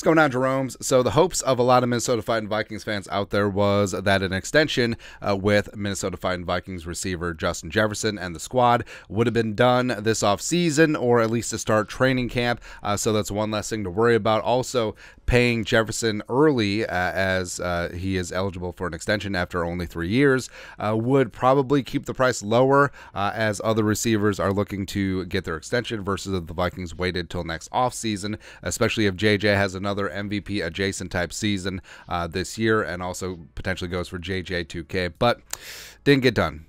What's going on, Jeromes? So the hopes of a lot of Minnesota Fighting Vikings fans out there was that an extension with Minnesota Fighting Vikings receiver Justin Jefferson and the squad would have been done this offseason, or at least to start training camp. So that's one less thing to worry about. Also, paying Jefferson early as he is eligible for an extension after only 3 years would probably keep the price lower as other receivers are looking to get their extension versus if the Vikings waited till next offseason, especially if JJ has another MVP adjacent type season this year and also potentially goes for JJ 2K, but didn't get done.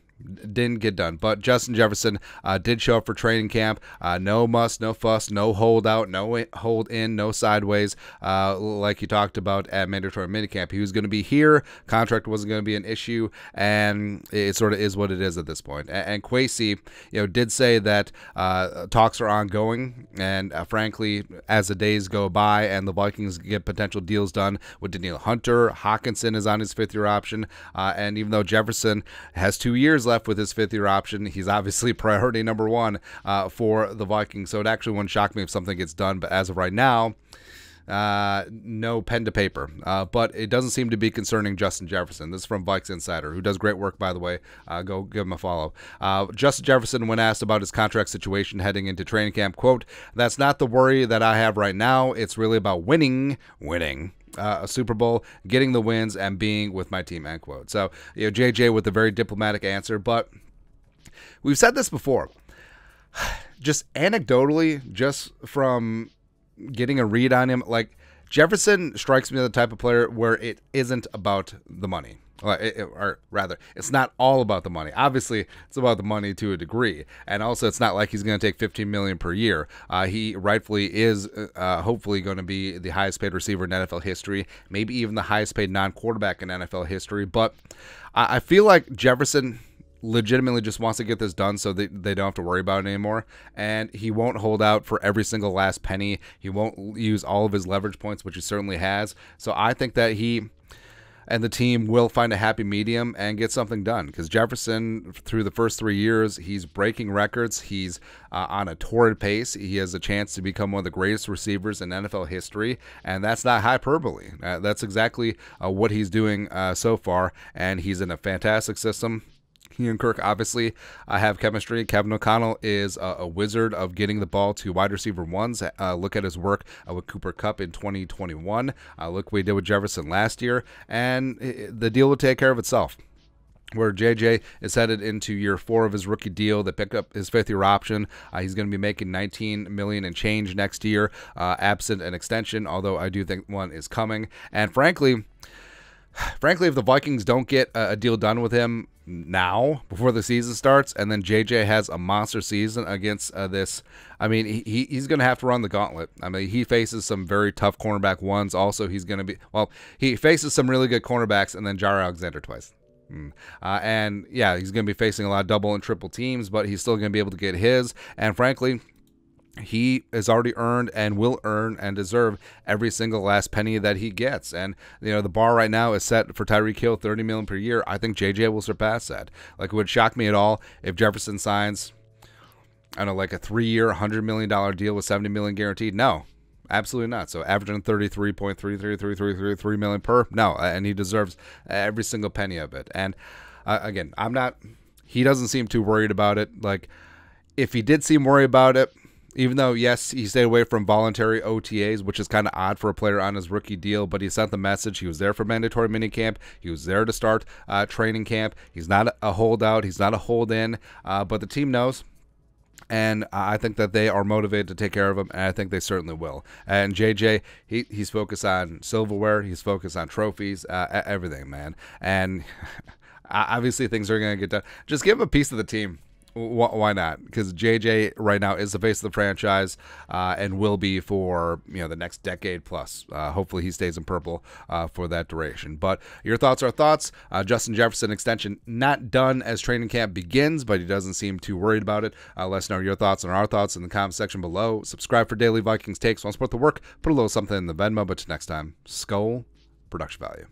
But Justin Jefferson did show up for training camp. No muss, no fuss, no holdout, no hold in, no sideways, like he talked about at mandatory minicamp. He was going to be here. Contract wasn't going to be an issue, and it sort of is what it is at this point. And Kwesi, did say that talks are ongoing, and frankly, as the days go by and the Vikings get potential deals done with Danielle Hunter, Hawkinson is on his 5th-year option, and even though Jefferson has 2 years left with his 5th-year option, he's obviously priority number 1 for the Vikings. So it actually wouldn't shock me if something gets done, but as of right now, no pen to paper. But it doesn't seem to be concerning Justin Jefferson. This is from Vikes Insider, who does great work, by the way. Go give him a follow. Justin Jefferson, when asked about his contract situation heading into training camp, quote, "That's not the worry that I have right now. It's really about winning. A Super Bowl, getting the wins, and being with my team," end quote. So, JJ with a very diplomatic answer, but we've said this before. Just anecdotally, just from getting a read on him, like, Jefferson strikes me as the type of player where it isn't about the money. Or rather, it's not all about the money. Obviously, it's about the money to a degree, and also it's not like he's going to take $15 million per year. He rightfully is, hopefully, going to be the highest-paid receiver in NFL history, maybe even the highest-paid non-quarterback in NFL history. But I feel like Jefferson legitimately just wants to get this done so they don't have to worry about it anymore, and he won't hold out for every single last penny. He won't use all of his leverage points, which he certainly has. So I think that he and the team will find a happy medium and get something done, because Jefferson, through the first 3 years, he's breaking records. He's on a torrid pace. He has a chance to become one of the greatest receivers in NFL history, and that's not hyperbole. That's exactly what he's doing so far, and he's in a fantastic system. He and Kirk obviously have chemistry. Kevin O'Connell is a wizard of getting the ball to wide receiver ones. Look at his work with Cooper Kupp in 2021. Look what he did with Jefferson last year. And the deal will take care of itself, where JJ is headed into year 4 of his rookie deal. They pick up his 5th-year option. He's going to be making $19 million and change next year, absent an extension, although I do think one is coming. And frankly, if the Vikings don't get a deal done with him now before the season starts, and then JJ has a monster season against this, I mean, he's going to have to run the gauntlet. I mean, he faces some very tough cornerback ones. Also, he's going to be, well, he faces some really good cornerbacks, and then Jair Alexander twice. And yeah, he's going to be facing a lot of double and triple teams, but he's still going to be able to get his. And frankly, he has already earned and will earn and deserve every single last penny that he gets. And, the bar right now is set for Tyreek Hill, $30 million per year. I think JJ will surpass that. Like, it would shock me at all if Jefferson signs, I don't know, like a 3-year, $100 million deal with $70 million guaranteed. No, absolutely not. So averaging 33.3333 million per, no, and he deserves every single penny of it. And again, he doesn't seem too worried about it. Like, if he did seem worried about it, even though, yes, he stayed away from voluntary OTAs, which is kind of odd for a player on his rookie deal, but he sent the message. He was there for mandatory minicamp. He was there to start training camp. He's not a holdout. He's not a hold-in, but the team knows. And I think that they are motivated to take care of him, and I think they certainly will. And JJ, he's focused on silverware. He's focused on trophies, everything, man. And obviously things are going to get done. Just give him a piece of the team. Why not? Because JJ right now is the face of the franchise and will be for the next decade plus. Hopefully he stays in purple for that duration. But your thoughts are thoughts. Justin Jefferson extension not done as training camp begins, but he doesn't seem too worried about it. Let us know your thoughts and our thoughts in the comment section below. Subscribe for daily Vikings takes. Want to support the work? Put a little something in the Venmo. But till next time, Skull Production Value.